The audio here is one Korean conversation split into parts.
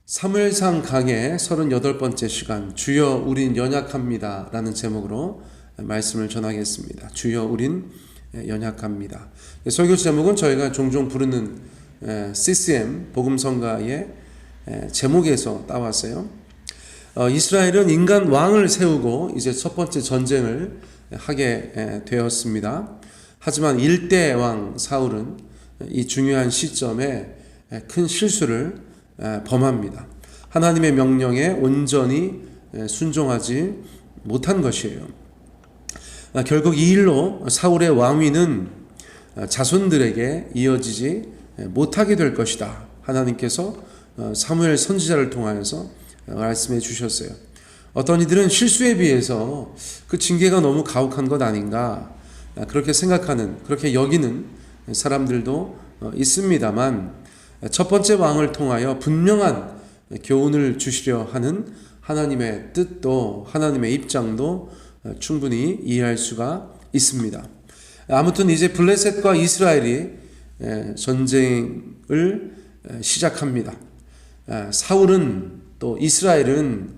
사무엘상 강의 38번째 시간, 주여 우린 연약합니다 라는 제목으로 말씀을 전하겠습니다. 주여 우린 연약합니다. 설교 제목은 저희가 종종 부르는 CCM 복음성가의 제목에서 따왔어요. 이스라엘은 인간 왕을 세우고 이제 첫 번째 전쟁을 하게 되었습니다. 하지만 1대 왕 사울은 이 중요한 시점에 큰 실수를 범합니다. 하나님의 명령에 온전히 순종하지 못한 것이에요. 결국 이 일로 사울의 왕위는 자손들에게 이어지지 못하게 될 것이다. 하나님께서 사무엘 선지자를 통하여서 말씀해 주셨어요. 어떤 이들은 실수에 비해서 그 징계가 너무 가혹한 것 아닌가, 그렇게 생각하는, 그렇게 여기는 사람들도 있습니다만, 첫 번째 왕을 통하여 분명한 교훈을 주시려 하는 하나님의 뜻도, 하나님의 입장도 충분히 이해할 수가 있습니다. 아무튼 이제 블레셋과 이스라엘이 전쟁을 시작합니다. 사울은 또 이스라엘은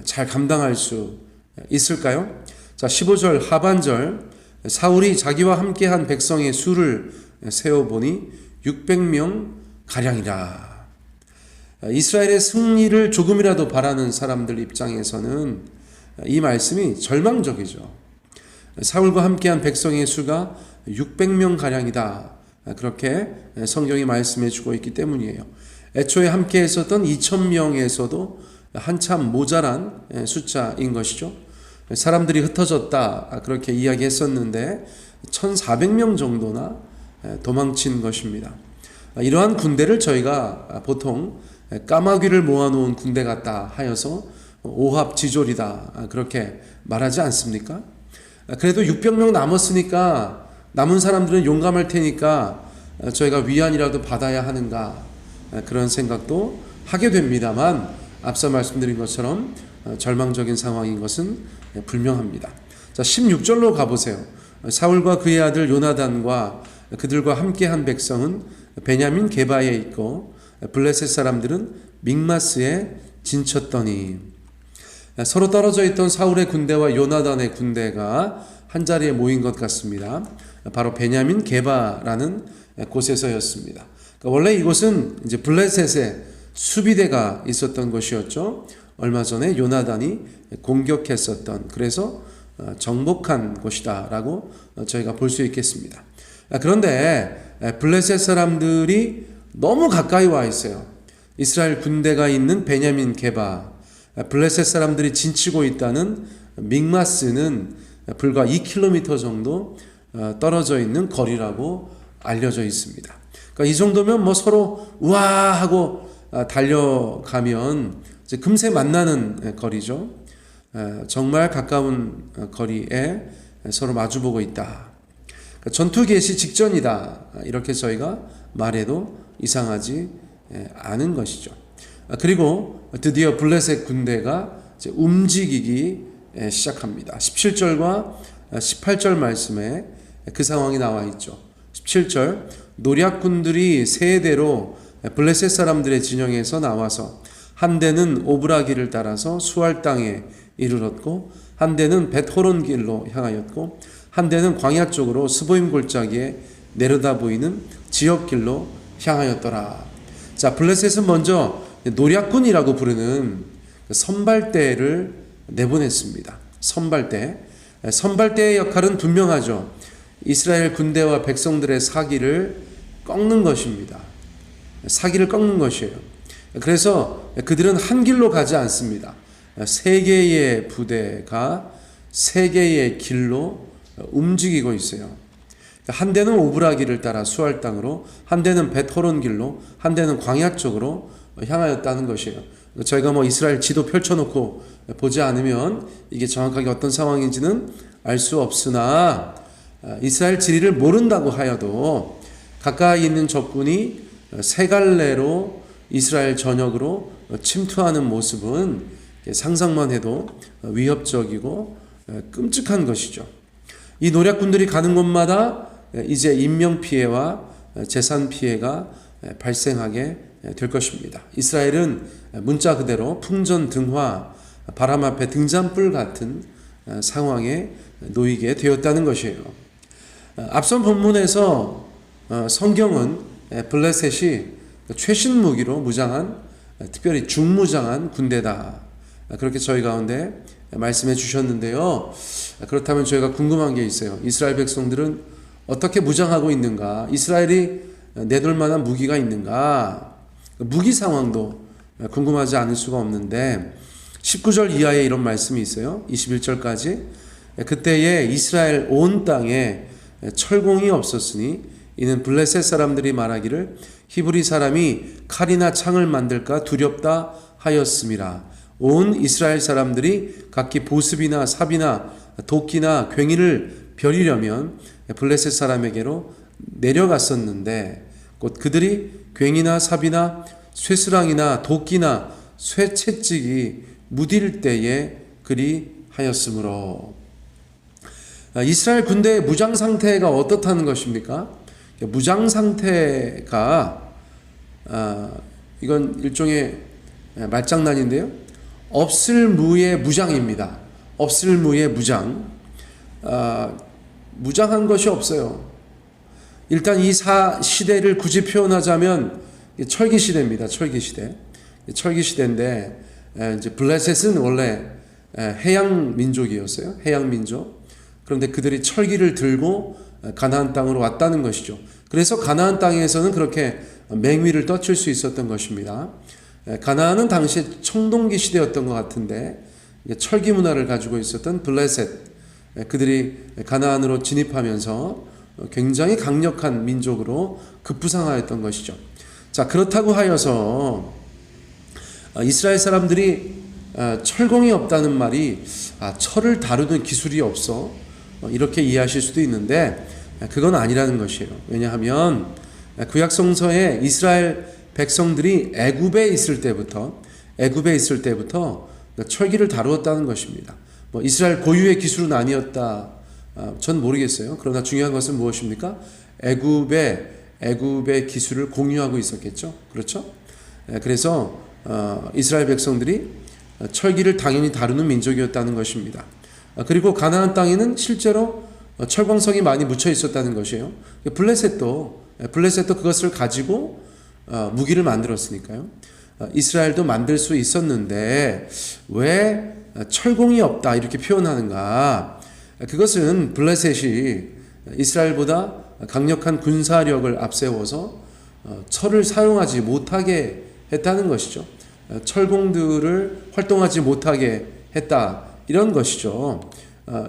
잘 감당할 수 있을까요? 자, 15절 하반절, 사울이 자기와 함께한 백성의 수를 세어보니 600명 가량이라. 이스라엘의 승리를 조금이라도 바라는 사람들 입장에서는 이 말씀이 절망적이죠. 사울과 함께한 백성의 수가 600명 가량이다. 그렇게 성경이 말씀해 주고 있기 때문이에요. 애초에 함께 했었던 2000명에서도 한참 모자란 숫자인 것이죠. 사람들이 흩어졌다, 그렇게 이야기했었는데 1400명 정도나 도망친 것입니다. 이러한 군대를 저희가 보통 까마귀를 모아놓은 군대 같다 하여서 오합지졸이다, 그렇게 말하지 않습니까? 그래도 600명 남았으니까 남은 사람들은 용감할 테니까 저희가 위안이라도 받아야 하는가, 그런 생각도 하게 됩니다만, 앞서 말씀드린 것처럼 절망적인 상황인 것은 분명합니다. 자, 16절로 가보세요. 사울과 그의 아들 요나단과 그들과 함께한 백성은 베냐민 게바에 있고 블레셋 사람들은 믹마스에 진쳤더니, 서로 떨어져 있던 사울의 군대와 요나단의 군대가 한자리에 모인 것 같습니다. 바로 베냐민 게바라는 곳에서였습니다. 원래 이곳은 이제 블레셋의 수비대가 있었던 곳이었죠. 얼마 전에 요나단이 공격했었던, 그래서 정복한 곳이다라고 저희가 볼 수 있겠습니다. 그런데 블레셋 사람들이 너무 가까이 와 있어요. 이스라엘 군대가 있는 베냐민 게바, 블레셋 사람들이 진치고 있다는 믹마스는 불과 2km 정도 떨어져 있는 거리라고 알려져 있습니다. 그러니까 이 정도면 뭐 서로 우와 하고 달려가면 이제 금세 만나는 거리죠. 정말 가까운 거리에 서로 마주보고 있다. 전투 개시 직전이다, 이렇게 저희가 말해도 이상하지 않은 것이죠. 그리고 드디어 블레셋 군대가 이제 움직이기 시작합니다. 17절과 18절 말씀에 그 상황이 나와 있죠. 17절, 노략군들이 세대로 블레셋 사람들의 진영에서 나와서 한 대는 오브라길을 따라서 수알 땅에 이르렀고, 한 대는 벳호론 길로 향하였고, 한 대는 광야 쪽으로 스보임 골짜기에 내려다 보이는 지역길로 향하였더라. 자, 블레셋은 먼저 노략군이라고 부르는 선발대를 내보냈습니다. 선발대의 역할은 분명하죠. 이스라엘 군대와 백성들의 사기를 꺾는 것입니다. 사기를 꺾는 것이에요. 그래서 그들은 한 길로 가지 않습니다. 세 개의 부대가 세 개의 길로 움직이고 있어요. 한 대는 오브라길을 따라 수알 땅으로, 한 대는 벳호론 길로, 한 대는 광야 쪽으로 향하였다는 것이에요. 저희가 뭐 이스라엘 지도 펼쳐놓고 보지 않으면 이게 정확하게 어떤 상황인지는 알 수 없으나, 이스라엘 지리를 모른다고 하여도 가까이 있는 적군이 세 갈래로 이스라엘 전역으로 침투하는 모습은 상상만 해도 위협적이고 끔찍한 것이죠. 이 노략군들이 가는 곳마다 이제 인명피해와 재산피해가 발생하게 될 것입니다. 이스라엘은 문자 그대로 풍전등화, 바람 앞에 등잔불 같은 상황에 놓이게 되었다는 것이에요. 앞선 본문에서 성경은 블레셋이 최신 무기로 무장한, 특별히 중무장한 군대다, 그렇게 저희 가운데 말씀해 주셨는데요. 그렇다면 저희가 궁금한 게 있어요. 이스라엘 백성들은 어떻게 무장하고 있는가? 이스라엘이 내놓을 만한 무기가 있는가? 무기 상황도 궁금하지 않을 수가 없는데 19절 이하에 이런 말씀이 있어요. 21절까지. 그때에 이스라엘 온 땅에 철공이 없었으니 이는 블레셋 사람들이 말하기를 히브리 사람이 칼이나 창을 만들까 두렵다 하였음이라. 온 이스라엘 사람들이 각기 보습이나 삽이나 도끼나 괭이를 벼리려면 블레셋 사람에게로 내려갔었는데 곧 그들이 괭이나 삽이나 쇠스랑이나 도끼나 쇠채찍이 무딜 때에 그리하였으므로. 이스라엘 군대의 무장 상태가 어떻다는 것입니까? 무장 상태가 이건 일종의 말장난인데요. 없을무의 무장입니다. 없을무의 무장. 무장한 것이 없어요. 일단 이 시대를 굳이 표현하자면 철기 시대입니다. 철기 시대. 철기 시대인데 이제 블레셋은 원래 해양 민족이었어요. 해양 민족. 그런데 그들이 철기를 들고 가나안 땅으로 왔다는 것이죠. 그래서 가나안 땅에서는 그렇게 맹위를 떨칠 수 있었던 것입니다. 가나안은 당시에 청동기 시대였던 것 같은데 철기 문화를 가지고 있었던 블레셋, 그들이 가나안으로 진입하면서 굉장히 강력한 민족으로 급부상하였던 것이죠. 자, 그렇다고 하여서 이스라엘 사람들이 철공이 없다는 말이 철을 다루는 기술이 없어, 이렇게 이해하실 수도 있는데 그건 아니라는 것이에요. 왜냐하면 구약성서에 이스라엘 백성들이 애굽에 있을 때부터 철기를 다루었다는 것입니다. 이스라엘 고유의 기술은 아니었다, 전 모르겠어요. 그러나 중요한 것은 무엇입니까? 애굽의 기술을 공유하고 있었겠죠. 그렇죠? 그래서 이스라엘 백성들이 철기를 당연히 다루는 민족이었다는 것입니다. 그리고 가나안 땅에는 실제로 철광석이 많이 묻혀 있었다는 것이에요. 블레셋도 그것을 가지고 무기를 만들었으니까요. 이스라엘도 만들 수 있었는데 왜 철공이 없다 이렇게 표현하는가? 그것은 블레셋이 이스라엘보다 강력한 군사력을 앞세워서 철을 사용하지 못하게 했다는 것이죠. 철공들을 활동하지 못하게 했다, 이런 것이죠.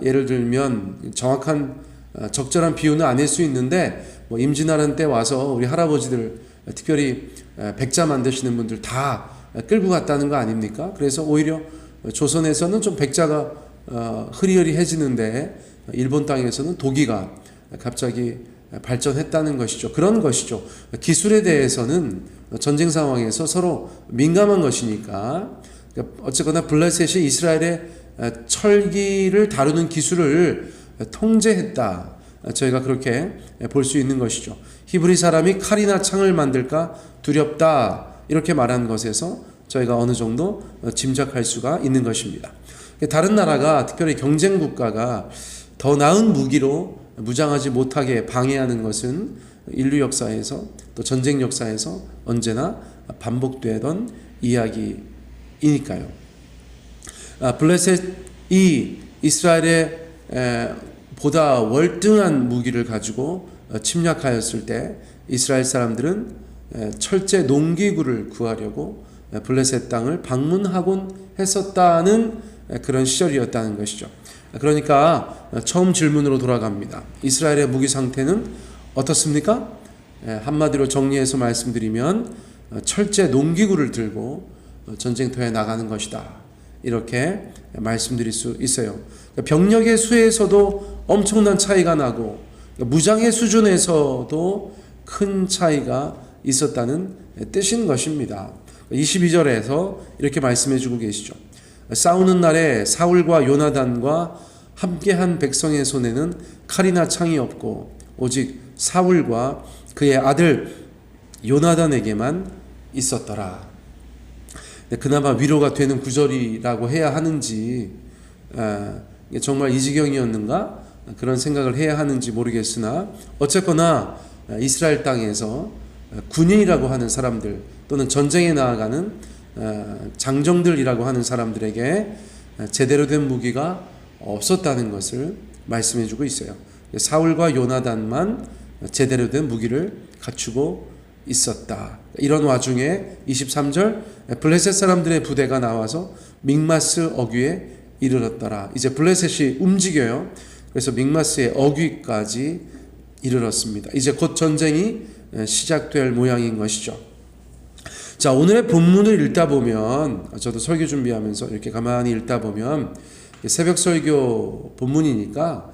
예를 들면 정확한 적절한 비유는 아닐 수 있는데 임진왜란 때 와서 우리 할아버지들, 특별히 백자 만드시는 분들 다 끌고 갔다는 거 아닙니까? 그래서 오히려 조선에서는 좀 백자가 흐리흐리해지는데 일본 땅에서는 도기가 갑자기 발전했다는 것이죠. 그런 것이죠. 기술에 대해서는 전쟁 상황에서 서로 민감한 것이니까, 어쨌거나 블레셋이 이스라엘의 철기를 다루는 기술을 통제했다, 저희가 그렇게 볼 수 있는 것이죠. 히브리 사람이 칼이나 창을 만들까 두렵다, 이렇게 말한 것에서 저희가 어느 정도 짐작할 수가 있는 것입니다. 다른 나라가, 특별히 경쟁 국가가 더 나은 무기로 무장하지 못하게 방해하는 것은 인류 역사에서, 또 전쟁 역사에서 언제나 반복되던 이야기이니까요. 블레셋이 이스라엘의 보다 월등한 무기를 가지고 침략하였을 때 이스라엘 사람들은 철제 농기구를 구하려고 블레셋 땅을 방문하곤 했었다는 그런 시절이었다는 것이죠. 그러니까 처음 질문으로 돌아갑니다. 이스라엘의 무기 상태는 어떻습니까? 한마디로 정리해서 말씀드리면 철제 농기구를 들고 전쟁터에 나가는 것이다, 이렇게 말씀드릴 수 있어요. 병력의 수에서도 엄청난 차이가 나고 무장의 수준에서도 큰 차이가 있었다는 뜻인 것입니다. 22절에서 이렇게 말씀해 주고 계시죠. 싸우는 날에 사울과 요나단과 함께한 백성의 손에는 칼이나 창이 없고 오직 사울과 그의 아들 요나단에게만 있었더라. 그나마 위로가 되는 구절이라고 해야 하는지 정말 이 지경이었는가 그런 생각을 해야 하는지 모르겠으나 어쨌거나 이스라엘 땅에서 군인이라고 하는 사람들 또는 전쟁에 나아가는 장정들이라고 하는 사람들에게 제대로 된 무기가 없었다는 것을 말씀해 주고 있어요. 사울과 요나단만 제대로 된 무기를 갖추고 있었다. 이런 와중에 23절 블레셋 사람들의 부대가 나와서 믹마스 어귀에 이르렀더라. 이제 블레셋이 움직여요. 그래서 믹마스의 어귀까지 이르렀습니다. 이제 곧 전쟁이 시작될 모양인 것이죠. 자, 오늘의 본문을 읽다 보면 저도 설교 준비하면서 이렇게 가만히 읽다 보면 새벽 설교 본문이니까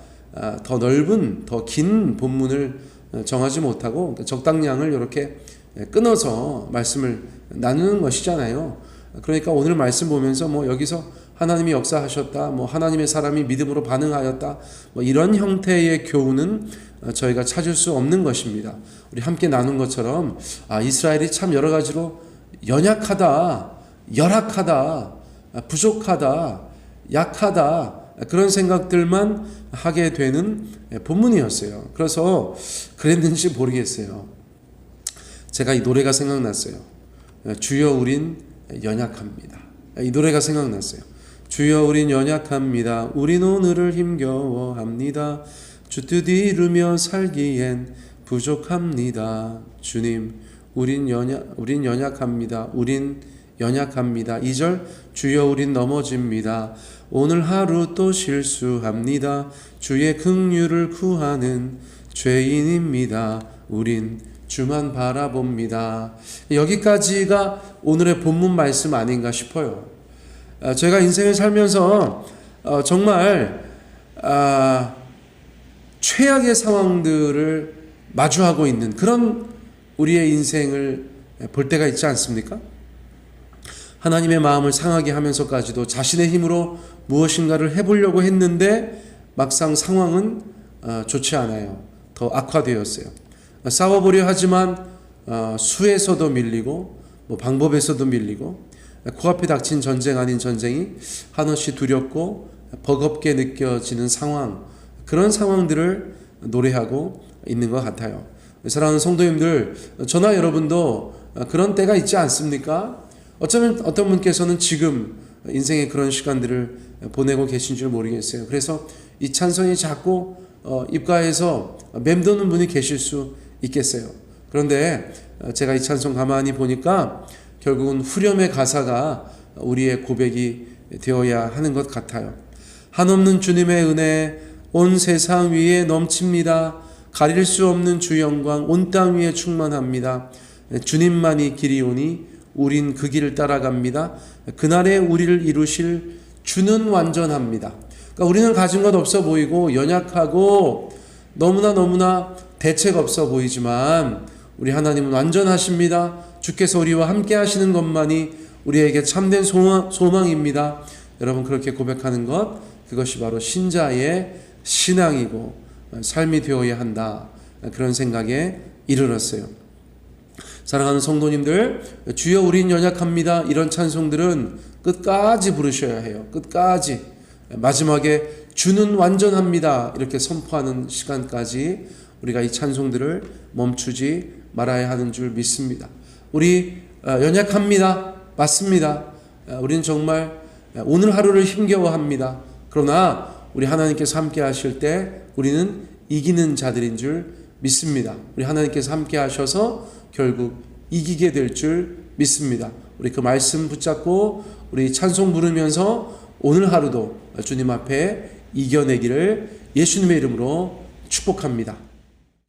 더 넓은 더 긴 본문을 정하지 못하고 적당량을 이렇게 끊어서 말씀을 나누는 것이잖아요. 그러니까 오늘 말씀 보면서 뭐 여기서 하나님이 역사하셨다, 뭐 하나님의 사람이 믿음으로 반응하였다, 뭐 이런 형태의 교훈은 저희가 찾을 수 없는 것입니다. 우리 함께 나눈 것처럼 이스라엘이 참 여러 가지로 연약하다, 열악하다, 부족하다, 약하다 그런 생각들만 하게 되는 본문이었어요. 그래서 그랬는지 모르겠어요. 제가 이 노래가 생각났어요. 주여 우린 연약합니다. 이 노래가 생각났어요. 주여 우린 연약합니다. 우린 오늘을 힘겨워합니다. 주 뜻 이루며 살기엔 부족합니다. 주님 우린 연약합니다. 우린 연약합니다. 2절 주여 우린 넘어집니다. 오늘 하루 또 실수합니다. 주의 긍휼을 구하는 죄인입니다. 우린 주만 바라봅니다. 여기까지가 오늘의 본문 말씀 아닌가 싶어요. 제가 인생을 살면서 정말 최악의 상황들을 마주하고 있는 그런 우리의 인생을 볼 때가 있지 않습니까? 하나님의 마음을 상하게 하면서까지도 자신의 힘으로 무엇인가를 해보려고 했는데 막상 상황은 좋지 않아요. 더 악화되었어요. 싸워보려 하지만 수에서도 밀리고 방법에서도 밀리고 코앞에 닥친 전쟁 아닌 전쟁이 한없이 두렵고 버겁게 느껴지는 상황, 그런 상황들을 노래하고 있는 것 같아요. 사랑하는 성도님들, 저나 여러분도 그런 때가 있지 않습니까? 어쩌면 어떤 분께서는 지금 인생의 그런 시간들을 보내고 계신 줄 모르겠어요. 그래서 이 찬송이 자꾸 입가에서 맴도는 분이 계실 수 있겠어요. 그런데 제가 이 찬송 가만히 보니까 결국은 후렴의 가사가 우리의 고백이 되어야 하는 것 같아요. 한없는 주님의 은혜 온 세상 위에 넘칩니다. 가릴 수 없는 주 영광 온 땅 위에 충만합니다. 주님만이 길이오니 우린 그 길을 따라갑니다. 그날에 우리를 이루실 주는 완전합니다. 그러니까 우리는 가진 것 없어 보이고 연약하고 너무나 대책 없어 보이지만 우리 하나님은 완전하십니다. 주께서 우리와 함께 하시는 것만이 우리에게 참된 소망입니다. 여러분 그렇게 고백하는 것, 그것이 바로 신자의 신앙이고 삶이 되어야 한다, 그런 생각에 이르렀어요. 사랑하는 성도님들, 주여 우린 연약합니다, 이런 찬송들은 끝까지 부르셔야 해요. 끝까지. 마지막에 주는 완전합니다 이렇게 선포하는 시간까지 우리가 이 찬송들을 멈추지 말아야 하는 줄 믿습니다. 우리 연약합니다. 맞습니다. 우리는 정말 오늘 하루를 힘겨워합니다. 그러나 우리 하나님께서 함께 하실 때 우리는 이기는 자들인 줄 믿습니다. 우리 하나님께서 함께 하셔서 결국 이기게 될 줄 믿습니다. 우리 그 말씀 붙잡고 우리 찬송 부르면서 오늘 하루도 주님 앞에 이겨내기를 예수님의 이름으로 축복합니다.